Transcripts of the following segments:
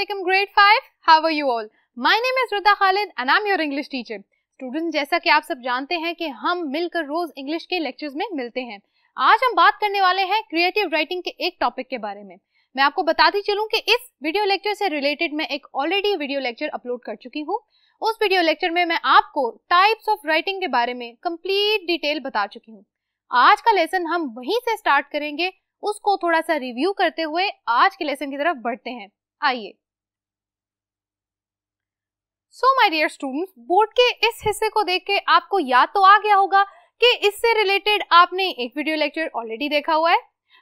Assalamualaikum grade 5. How are you all? My name is Rida Khalid and I'm your English teacher. Students, जैसा कि आप सब जानते हैं कि हम मिलकर रोज इंग्लिश के लेक्चर्स में मिलते हैं। आज हम बात करने वाले हैं क्रिएटिव राइटिंग के एक टॉपिक के बारे में। मैं आपको बताती चलूं कि इस वीडियो लेक्चर से रिलेटेड मैं एक ऑलरेडी वीडियो लेक्चर अपलोड कर चुकी हूं। उस वीडियो लेक्चर में मैं आपको टाइप्स ऑफ राइटिंग के बारे में कंप्लीट डिटेल बता चुकी हूं। आज का लेसन हम वहीं से स्टार्ट करेंगे, उसको थोड़ा सा रिव्यू करते हुए आज के लेसन की तरफ बढ़ते हैं। आइए। So my dear students, board के इस हिस्से को देख के आपको याद तो आ गया होगा कि इससे रिलेटेड आपने एक वीडियो लेक्चर ऑलरेडी देखा हुआ है।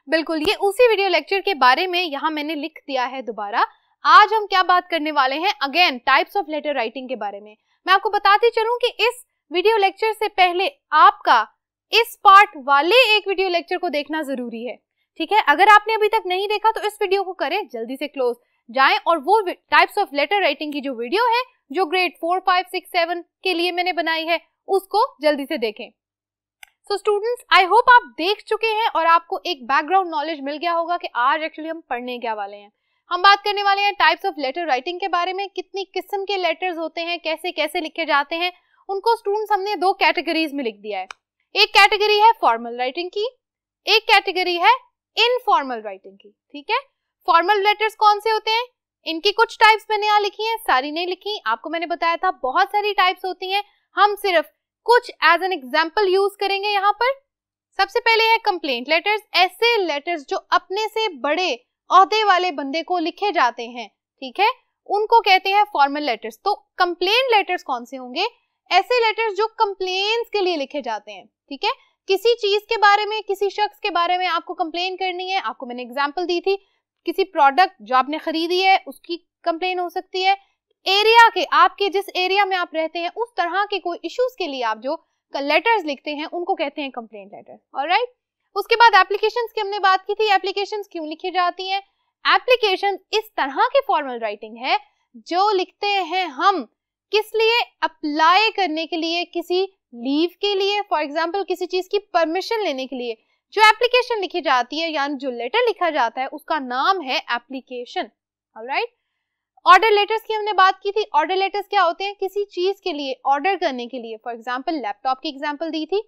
बिल्कुल, ये उसी वीडियो लेक्चर के बारे में यहाँ मैंने लिख दिया है दोबारा। आज हम क्या बात करने वाले हैं, again types of letter writing के बारे में। मैं आपको बताती चलूं कि इस वीडियो लेक्चर से पहले आपका इस पार्ट वाले एक वीडियो लेक्चर को देखना जरूरी है, ठीक है। अगर आपने अभी तक नहीं देखा तो इस वीडियो को करें, जल्दी से क्लोज जाएं और वो टाइप्स ऑफ लेटर राइटिंग की जो वीडियो है जो ग्रेड 4, 5, 6, 7 के लिए मैंने बनाई है उसको जल्दी से देखें। सो स्टूडेंट्स, आई होप आप देख चुके हैं और आपको एक बैकग्राउंड नॉलेज मिल गया होगा कि आज एक्चुअली हम पढ़ने क्या वाले हैं। हम बात करने वाले हैं टाइप्स ऑफ लेटर राइटिंग के बारे में, कितनी किस्म के लेटर्स होते हैं, कैसे कैसे लिखे जाते हैं। उनको स्टूडेंट्स हमने दो कैटेगरीज में लिख दिया है। एक कैटेगरी है फॉर्मल राइटिंग की, एक कैटेगरी है इनफॉर्मल राइटिंग की, ठीक है। फॉर्मल लेटर्स कौन से होते हैं, इनकी कुछ टाइप्स मैंने यहाँ लिखी हैं, सारी नहीं लिखी। आपको मैंने बताया था बहुत सारी टाइप्स होती हैं, हम सिर्फ कुछ एज एन एग्जांपल यूज करेंगे यहाँ पर। सबसे पहले है कंप्लेंट लेटर्स, ऐसे लेटर्स जो अपने से बड़े ओहदे वाले बंदे को लिखे जाते हैं, ठीक है, उनको कहते हैं फॉर्मल लेटर्स। तो कंप्लेंट लेटर्स कौन से होंगे, ऐसे लेटर्स जो कंप्लेंट्स के लिए लिखे जाते हैं, ठीक है। किसी चीज के बारे में, किसी शख्स के बारे में आपको कंप्लेन करनी है। आपको मैंने एग्जांपल दी थी, किसी प्रोडक्ट जो आपने खरीदी है उसकी कंप्लेन हो सकती है। एरिया के, आपके जिस एरिया में आप रहते हैं उस तरह के कोई इश्यूज के लिए आप जो लेटर्स लिखते हैं उनको कहते हैं कंप्लेंट लेटर, ऑलराइट। उसके बाद एप्लीकेशंस की हमने बात की थी। एप्लीकेशंस क्यों लिखी जाती हैं, एप्लीकेशंस इस तरह की फॉर्मल राइटिंग है जो लिखते हैं हम किस लिए, अप्लाई करने के लिए, किसी लीव के लिए, फॉर एग्जाम्पल किसी चीज की परमिशन लेने के लिए जो एप्लीकेशन लिखी जाती है, यानी जो लेटर लिखा जाता है उसका नाम है एप्लीकेशन, ऑलराइट। ऑर्डर लेटर्स की हमने बात की थी। ऑर्डर लेटर्स क्या होते हैं, किसी चीज के लिए ऑर्डर करने के लिए। फॉर एग्जाम्पल लैपटॉप की एग्जाम्पल दी थी,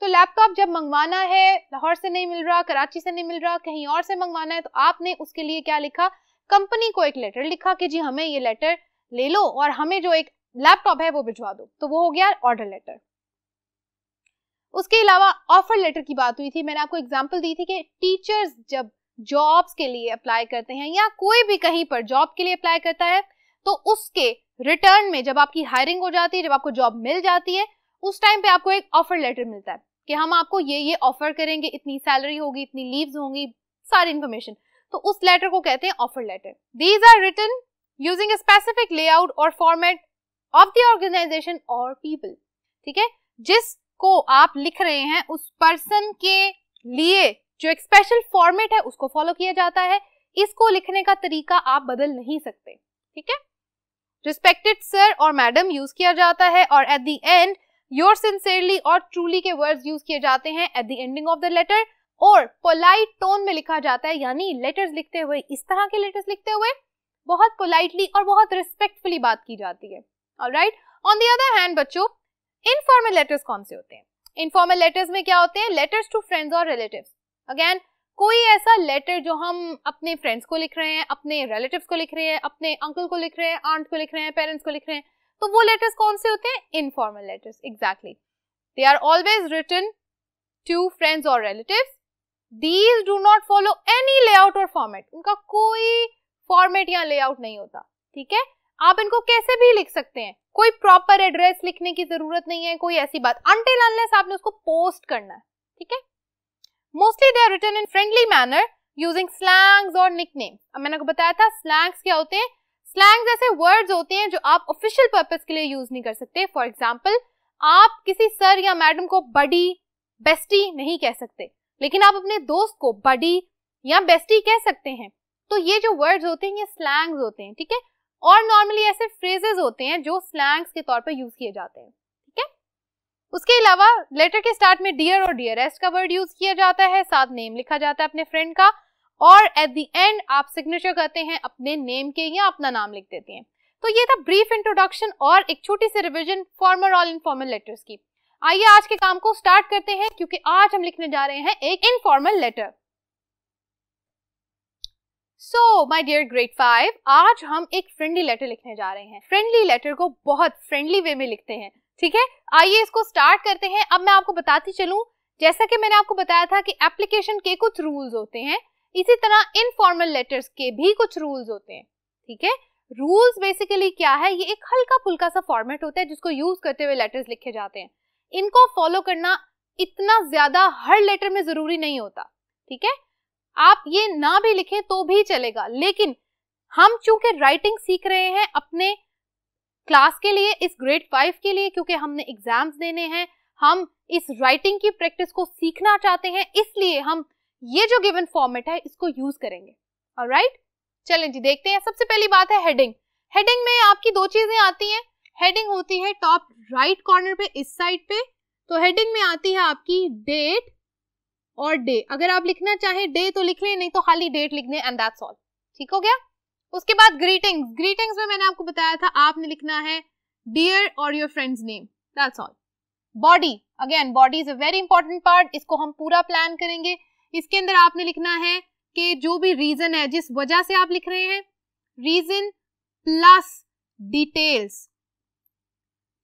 तो लैपटॉप जब मंगवाना है, लाहौर से नहीं मिल रहा, कराची से नहीं मिल रहा, कहीं और से मंगवाना है, तो आपने उसके लिए क्या लिखा, कंपनी को एक लेटर लिखा कि जी हमें ये लेटर ले लो और हमें जो एक लैपटॉप है वो भिजवा दो, तो वो हो गया ऑर्डर लेटर। उसके अलावा ऑफर लेटर की बात हुई थी। मैंने आपको एग्जांपल दी थी कि टीचर्स जब जॉब्स के लिए अप्लाई करते हैं या कोई भी कहीं पर जॉब के लिए अप्लाई करता है तो उसके रिटर्न में जब आपकी हायरिंग हो जाती है, जब आपको जॉब मिल जाती है, उस टाइम पे आपको एक ऑफर लेटर मिलता है कि हम आपको ये ऑफर करेंगे, इतनी सैलरी होगी, इतनी लीव्स होंगी, सारी इन्फॉर्मेशन। तो उस लेटर को कहते हैं offer letter. These are written using a specific layout और फॉर्मेट ऑफ द ऑर्गेनाइजेशन और पीपल, ठीक है। जिसको आप लिख रहे हैं उस पर्सन के लिए जो एक स्पेशल फॉर्मेट है उसको फॉलो किया जाता है। इसको लिखने का तरीका आप बदल नहीं सकते, ठीक है। रिस्पेक्टेड सर और मैडम यूज किया जाता है और at the end your sincerely और ट्रूली के वर्ड्स यूज किए जाते हैं at the ending of the letter. और पोलाइट टोन में लिखा जाता है, यानी लेटर्स लिखते हुए, इस तरह के लेटर्स लिखते हुए बहुत पोलाइटली और बहुत रिस्पेक्टफुली बात की जाती है, alright. On the other hand बच्चों, इनफॉर्मल लेटर्स कौन से होते हैं, इनफॉर्मल लेटर्स में क्या होते हैं, लेटर्स टू फ्रेंड्स और रिलेटिव्स। अगेन कोई ऐसा लेटर जो हम अपने फ्रेंड्स को लिख रहे हैं, अपने रिलेटिव्स को लिख रहे हैं, अपने अंकल को लिख रहे हैं, आंट को लिख रहे हैं, पेरेंट्स को लिख रहे हैं, तो वो लेटर्स कौन से होते हैं, informal letters, exactly. They are always written to friends और relatives. These do not follow any layout और फॉर्मेट, उनका कोई फॉर्मेट या लेआउट नहीं होता, ठीक है। आप इनको कैसे भी लिख सकते हैं, कोई प्रॉपर एड्रेस लिखने की जरूरत नहीं है, कोई ऐसी बात, अनटिल अनलेस आपने उसको पोस्ट करना है, ठीक है। Mostly they are written in friendly manner using slangs और निकनेम। अब मैंने आपको बताया था स्लैंग्स क्या होते हैं। स्लैंग्स ऐसे वर्ड्स होते हैं जो आप ऑफिशियल पर्पस के लिए यूज नहीं कर सकते। फॉर एग्जाम्पल, आप किसी सर या मैडम को बडी, बेस्टी नहीं कह सकते, लेकिन आप अपने दोस्त को बडी या बेस्टी कह सकते हैं। तो ये जो वर्ड्स होते हैं ये स्लैंग्स होते हैं, ठीक है। और नॉर्मली ऐसे फ्रेजेस होते हैं जो स्लैंग्स के तौर पर यूज किए जाते हैं, ठीक है। उसके अलावा लेटर के स्टार्ट में डियर और डियरेस्ट का वर्ड यूज किया जाता है, साथ नेम लिखा जाता है अपने फ्रेंड का, और एट द एंड आप सिग्नेचर करते हैं अपने नेम के या अपना नाम लिख देते हैं। तो ये था ब्रीफ इंट्रोडक्शन और एक छोटी सी रिवीजन फॉर्मल और इनफॉर्मल लेटर्स की। आइए आज के काम को स्टार्ट करते हैं, क्योंकि आज हम लिखने जा रहे हैं एक informal letter. So my dear grade 5, आज हम एक फ्रेंडली लेटर लिखने जा रहे हैं। फ्रेंडली लेटर को बहुत फ्रेंडली वे में लिखते हैं, ठीक है। आइए इसको स्टार्ट करते हैं। अब मैं आपको बताती चलूं, जैसा कि मैंने आपको बताया था कि एप्लीकेशन के कुछ रूल्स होते हैं, इसी तरह इनफॉर्मल लेटर्स के भी कुछ रूल्स होते हैं, ठीक है। रूल्स बेसिकली क्या है, ये एक हल्का फुल्का सा फॉर्मेट होता है जिसको यूज करते हुए लेटर्स लिखे जाते हैं। इनको फॉलो करना इतना ज्यादा हर लेटर में जरूरी नहीं होता, ठीक है। आप ये ना भी लिखें तो भी चलेगा, लेकिन हम चूंकि राइटिंग सीख रहे हैं अपने क्लास के लिए, इस ग्रेड 5 के लिए, क्योंकि हमने एग्जाम्स देने हैं, हम इस राइटिंग की प्रैक्टिस को सीखना चाहते हैं, इसलिए हम ये जो गिवन फॉर्मेट है इसको यूज करेंगे। ऑलराइट, चलें जी देखते हैं। सबसे पहली बात है हेडिंग। हेडिंग में आपकी दो चीजें आती हैं। हेडिंग होती है टॉप राइट कॉर्नर पे, इस साइड पे। तो हेडिंग में आती है आपकी डेट और डे। अगर आप लिखना चाहें डे तो लिख लें, नहीं तो खाली डेट लिख दें एंड दैट्स ऑल, ठीक हो गया। उसके बाद ग्रीटिंग्स। ग्रीटिंग्स में मैंने आपको बताया था आपने लिखना है डियर और your friends name, that's all. Body, again body is a very important part, इसको हम पूरा प्लान करेंगे। इसके अंदर आपने लिखना है कि जो भी रीजन है, जिस वजह से आप लिख रहे हैं, रीजन प्लस डिटेल्स,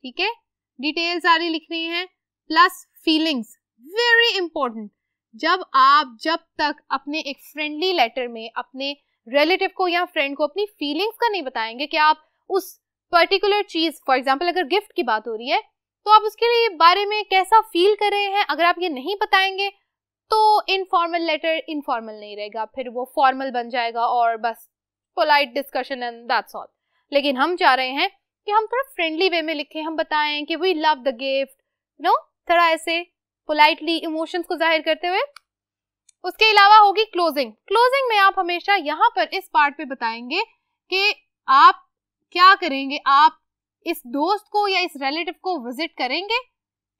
ठीक है। डिटेल्स सारी लिख रही हैं प्लस फीलिंग्स, वेरी इंपॉर्टेंट। जब तक अपने एक फ्रेंडली लेटर में अपने रिलेटिव को या फ्रेंड को अपनी फीलिंग्स का नहीं बताएंगे कि आप उस पर्टिकुलर चीज, फॉर एग्जांपल अगर गिफ्ट की बात हो रही है तो आप उसके लिए बारे में कैसा फील कर रहे हैं, अगर आप ये नहीं बताएंगे तो इनफॉर्मल लेटर इनफॉर्मल नहीं रहेगा, फिर वो फॉर्मल बन जाएगा और बस polite discussion and that's all. लेकिन हम चाह रहे हैं कि हम थोड़ा फ्रेंडली वे में लिखें, हम बताएं कि we love the gift, no, थोड़ा ऐसे पोलाइटली इमोशंस को जाहिर करते हुए। उसके अलावा होगी क्लोजिंग। क्लोजिंग में आप हमेशा यहाँ पर इस पार्ट पे बताएंगे कि आप क्या करेंगे, आप इस दोस्त को या इस रिलेटिव को विजिट करेंगे,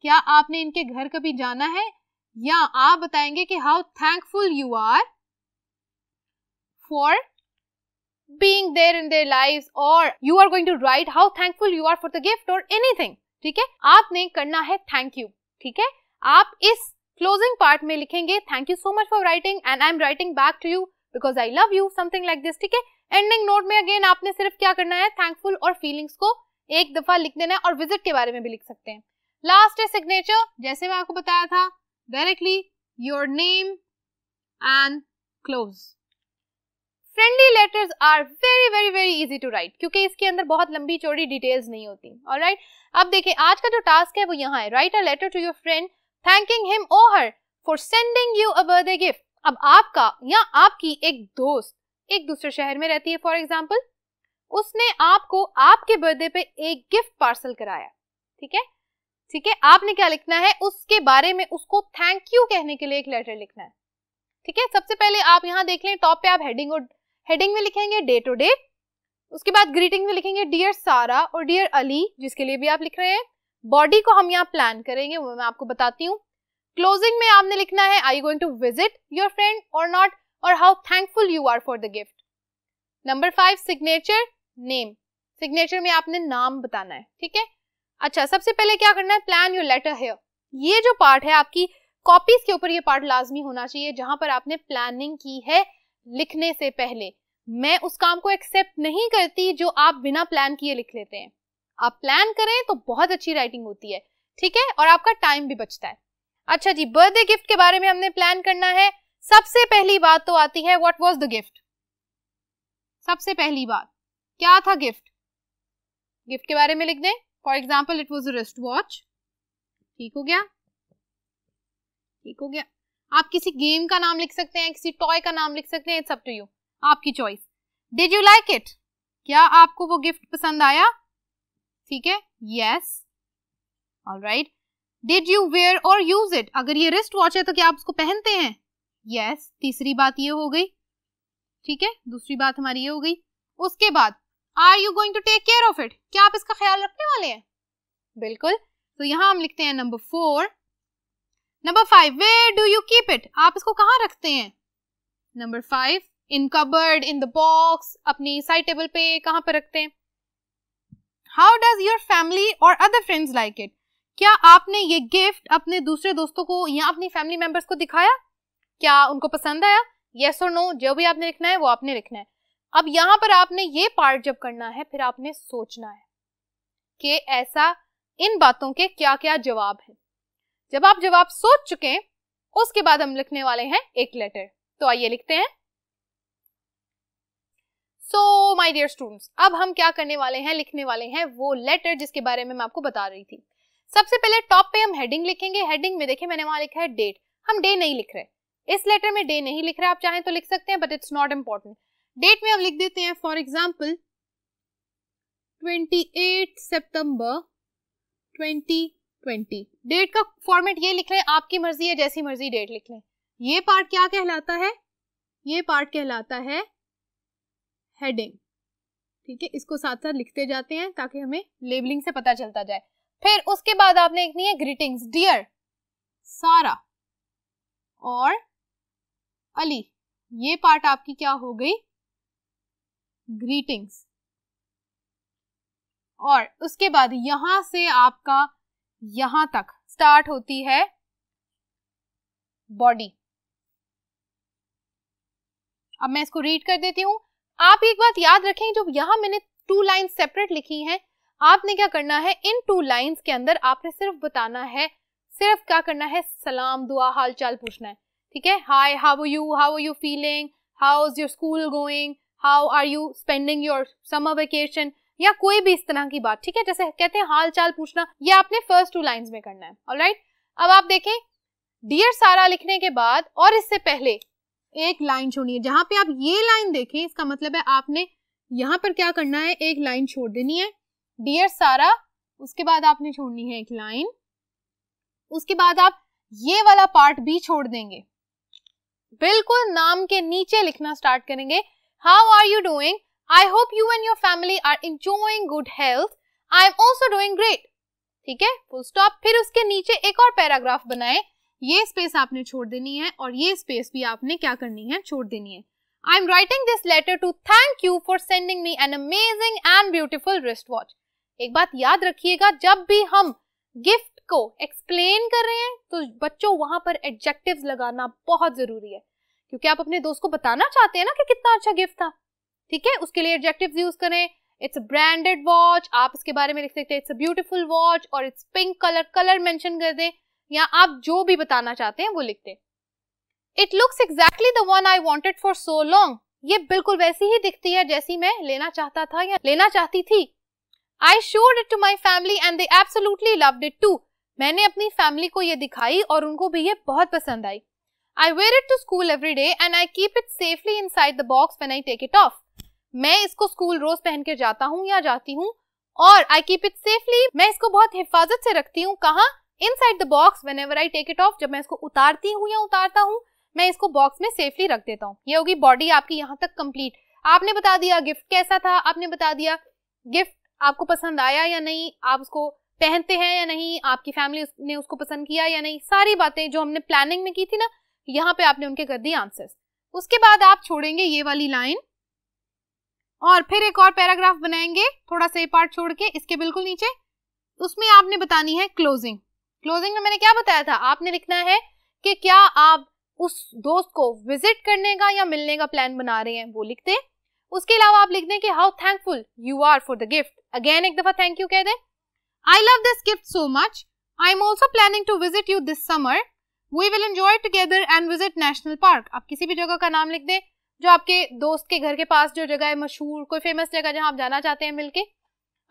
क्या आपने इनके घर कभी जाना है, या आप बताएंगे कि how thankful you are for being there in their lives, और you are going to write how thankful you are for the gift और एनीथिंग, ठीक है। आपने करना है थैंक यू, ठीक है। आप इस क्लोजिंग पार्ट में लिखेंगे thank you so much for writing and I am writing back to you because I love you, something like this, ठीक है। एंडिंग नोट में अगेन आपने सिर्फ क्या करना है, थैंकफुल और फीलिंग्स को एक दफा लिख देना है, और विजिट के बारे में भी लिख सकते हैं। लास्ट है सिग्नेचर। जैसे मैं आपको बताया था, directly your name and close. Friendly letters are very very very easy to write, क्योंकि इसके अंदर बहुत लंबी चौड़ी डिटेल्स नहीं होती। ऑलराइट, अब देखिए आज का जो टास्क है वो यहाँ है, write a letter to your friend thanking him or her for sending you a birthday gift। अब आपका या आपकी एक दोस्त एक दूसरे शहर में रहती है, फॉर एग्जाम्पल, उसने आपको आपके बर्थडे पे एक गिफ्ट पार्सल कराया, ठीक है, ठीक है। आपने क्या लिखना है, उसके बारे में उसको थैंक यू कहने के लिए एक लेटर लिखना है, ठीक है। सबसे पहले आप यहाँ देख लें, टॉप पे आप हेडिंग में लिखेंगे डे टू डे। उसके बाद ग्रीटिंग में लिखेंगे डियर सारा और डियर अली, जिसके लिए भी आप लिख रहे हैं। बॉडी को हम यहाँ प्लान करेंगे, वो मैं आपको बताती हूँ। क्लोजिंग में आपने लिखना है I going to visit your friend और नॉट, और how thankful you are for the gift. Number 5 signature, name. Signature में आपने नाम बताना है, ठीक है। अच्छा, सबसे पहले क्या करना है, प्लान योर लेटर हियर। ये जो पार्ट है आपकी कॉपीज के ऊपर, ये पार्ट लाजमी होना चाहिए जहां पर आपने प्लानिंग की है लिखने से पहले। मैं उस काम को एक्सेप्ट नहीं करती जो आप बिना प्लान किए लिख लेते हैं। आप प्लान करें तो बहुत अच्छी राइटिंग होती है, ठीक है, और आपका टाइम भी बचता है। अच्छा जी, बर्थडे गिफ्ट के बारे में हमने प्लान करना है। सबसे पहली बात तो आती है व्हाट वाज द गिफ्ट। सबसे पहली बात क्या था गिफ्ट, गिफ्ट के बारे में लिख दें। For example it was a wrist watch, ठीक हो गया, ठीक हो गया। आप किसी गेम का नाम लिख सकते हैं, किसी टॉय का नाम लिख सकते हैं, इट्स अप टू यू, आपकी choice. Did you like it, क्या आपको वो गिफ्ट पसंद आया, ठीक है, yes, alright. Did you wear और यूज इट, अगर ये रिस्ट वॉच है तो क्या आप उसको पहनते हैं, यस, तीसरी बात ये हो गई, ठीक है, दूसरी बात हमारी ये हो गई। उसके बाद are you going to take care of it, क्या आप इसका ख्याल रखने वाले हैं, बिल्कुल। तो यहां हम लिखते हैं number 4। Number 5 where do you keep it, आप इसको कहाँ रखते हैं, number 5, in cupboard, in the box, अपनी साइड टेबल पे कहाँ पर रखते हैं. हाउ डज योर फैमिली और अदर फ्रेंड्स लाइक इट? क्या आपने ये गिफ्ट अपने दूसरे दोस्तों को या अपनी फैमिली मेंबर्स को दिखाया? क्या उनको पसंद आया? यस और नो, जो भी आपने लिखना है वो आपने लिखना है. अब यहाँ पर आपने ये पार्ट जब करना है फिर आपने सोचना है कि ऐसा इन बातों के क्या क्या जवाब है. जब आप जवाब सोच चुके उसके बाद हम लिखने वाले हैं एक लेटर. तो आइए लिखते हैं. सो माय डियर स्टूडेंट्स, अब हम क्या करने वाले हैं, लिखने वाले हैं वो लेटर जिसके बारे में मैं आपको बता रही थी. सबसे पहले टॉप पे हम हेडिंग लिखेंगे. हेडिंग में देखिए मैंने वहां लिखा है डेट. हम डे नहीं लिख रहे, इस लेटर में डे नहीं लिख रहे. आप चाहें तो लिख सकते हैं but it's not important. Date में हम लिख देते हैं फॉर एग्जाम्पल 28 सितंबर 2020. डेट का फॉर्मेट ये लिख रहे हैं, आपकी मर्जी है, जैसी मर्जी डेट लिख लें. ये पार्ट क्या कहलाता है? ये पार्ट कहलाता है हेडिंग. ठीक है, इसको साथ साथ लिखते जाते हैं ताकि हमें लेबलिंग से पता चलता जाए. फिर उसके बाद आपने लिखनी है ग्रीटिंग्स डियर सारा और अली. ये पार्ट आपकी क्या हो गई? ग्रीटिंग्स. और उसके बाद यहां से आपका यहां तक स्टार्ट होती है बॉडी. अब मैं इसको रीड कर देती हूं. आप एक बात याद रखें, जो यहां मैंने 2 लाइन सेपरेट लिखी हैं, आपने क्या करना है, इन 2 लाइंस के अंदर आपने सिर्फ बताना है, सिर्फ क्या करना है, सलाम दुआ हाल चाल पूछना है. ठीक है, hi, how are you feeling, how is your school going, how are you spending your summer vacation, या कोई भी इस तरह की बात. ठीक है, जैसे कहते हैं हाल चाल पूछना, ये आपने फर्स्ट 2 लाइंस में करना है. ऑलराइट, अब आप देखें डियर सारा लिखने के बाद और इससे पहले एक लाइन छोड़नी है. जहां पे आप ये लाइन देखें इसका मतलब है आपने यहां पर क्या करना है, एक लाइन छोड़ देनी है डियर सारा. उसके बाद आपने छोड़नी है एक लाइन. उसके बाद आप ये वाला पार्ट भी छोड़ देंगे. बिल्कुल नाम के नीचे लिखना स्टार्ट करेंगे. How are you doing, I hope you and your family are enjoying good health, I am also doing great. ठीक है, फुल स्टॉप. फिर उसके नीचे एक और पैराग्राफ बनाए. ये स्पेस आपने छोड़ देनी है और ये स्पेस भी आपने क्या करनी है, छोड़ देनी है. I am writing this letter to thank you for sending me an amazing and beautiful wrist watch. एक बात याद रखिएगा, जब भी हम गिफ्ट को एक्सप्लेन कर रहे हैं तो बच्चों वहां पर एडजेक्टिव्स लगाना बहुत जरूरी है, क्योंकि आप अपने दोस्त को बताना चाहते हैं ना कि कितना अच्छा गिफ्ट था. ठीक है, उसके लिए एडजेक्टिव्स यूज करें. इट्स अ ब्रांडेड वॉच, आप इसके बारे में लिख सकते हैं इट्स अ ब्यूटीफुल वॉच, और it's pink colour, colour mention कर दें, या आप जो भी बताना चाहते हैं वो लिख दें. It looks exactly the one I wanted for so long. ये बिल्कुल वैसी ही दिखती है जैसी मैं लेना चाहता था या लेना चाहती थी. I showed it to my family and they absolutely loved it too. मैंने अपनी फैमिली को ये दिखाई और उनको भी ये बहुत पसंद आई. I wear it to school every day and I keep it safely inside the box when I take it off. मैं इसको स्कूल रोज पहन के जाता हूँ या जाती हूँ, और आई कीप इट सेफली, मैं इसको बहुत हिफाजत से रखती हूँ. कहाँ? Inside the box whenever I take it off. जब मैं इसको उतारती हूँ या उतारता हूँ, मैं इसको बॉक्स में सेफली रख देता हूँ. ये होगी बॉडी आपकी यहाँ तक कंप्लीट. आपने बता दिया गिफ्ट कैसा था, आपने बता दिया गिफ्ट आपको पसंद आया या नहीं, आप उसको पहनते हैं या नहीं, आपकी फैमिली ने उसको पसंद किया या नहीं. सारी बातें जो हमने प्लानिंग में की थी ना, यहाँ पे आपने उनके कर दिए आंसर्स. उसके बाद आप छोड़ेंगे ये वाली लाइन और फिर एक और पैराग्राफ बनाएंगे थोड़ा सा पार्ट छोड़ के इसके बिल्कुल नीचे. उसमें आपने बतानी है क्लोजिंग. क्लोजिंग में मैंने क्या बताया था, आपने लिखना है कि क्या आप उस दोस्त को विजिट करने का या मिलने का प्लान बना रहे हैं, वो लिख दें. उसके अलावा आप लिख दें कि how thankful you are for the gift. Again एक दफा थैंक यू कह दें. I love this gift so much, I am also planning to visit you this summer, we will enjoy together and visit national park. आप किसी भी जगह का नाम लिख दें जो आपके दोस्त के घर के पास जो जगह है, मशहूर कोई फेमस जगह जहां आप जाना चाहते हैं मिलके,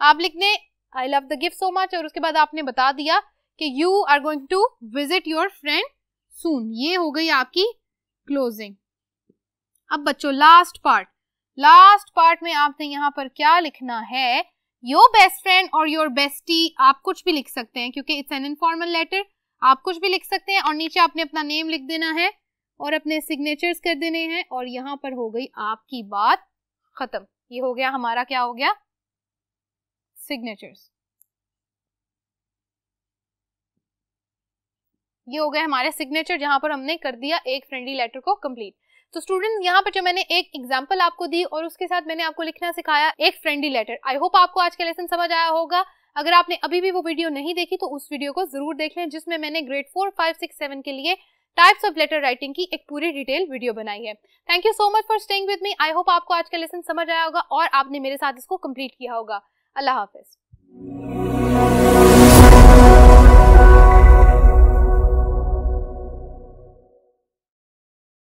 आप लिख दें I love the gift so much. और उसके बाद आपने बता दिया कि you are going to visit your friend soon. ये हो गई आपकी क्लोजिंग. अब बच्चों लास्ट पार्ट में आपने यहाँ पर क्या लिखना है, योर बेस्ट फ्रेंड और योर बेस्टी. आप कुछ भी लिख सकते हैं क्योंकि इट्स एन इनफॉर्मल लेटर, आप कुछ भी लिख सकते हैं. और नीचे आपने अपना नेम लिख देना है और अपने सिग्नेचर्स कर देने हैं. और यहाँ पर हो गई आपकी बात खत्म. ये हो गया हमारा, क्या हो गया, सिग्नेचर्स. ये हो गए हमारे सिग्नेचर जहां पर हमने कर दिया एक फ्रेंडली लेटर को कंप्लीट. तो स्टूडेंट्स यहाँ पर जो मैंने एक एग्जाम्पल आपको दी और उसके साथ मैंने आपको लिखना सिखाया एक फ्रेंडली लेटर। आई होप आपको आज का लेसन समझ आया होगा। अगर आपने अभी भी वो वीडियो नहीं देखी तो उस वीडियो को जरूर देख लें, जिसमें मैंने ग्रेड 4, 5, 6, 7 के लिए टाइप्स ऑफ लेटर राइटिंग की एक पूरी डिटेल वीडियो बनाई है। Thank you so much for staying with me. I hope आपको आज का लेसन समझ आया होगा और आपने मेरे साथ इसको कंप्लीट किया होगा। अल्लाह हाफिज।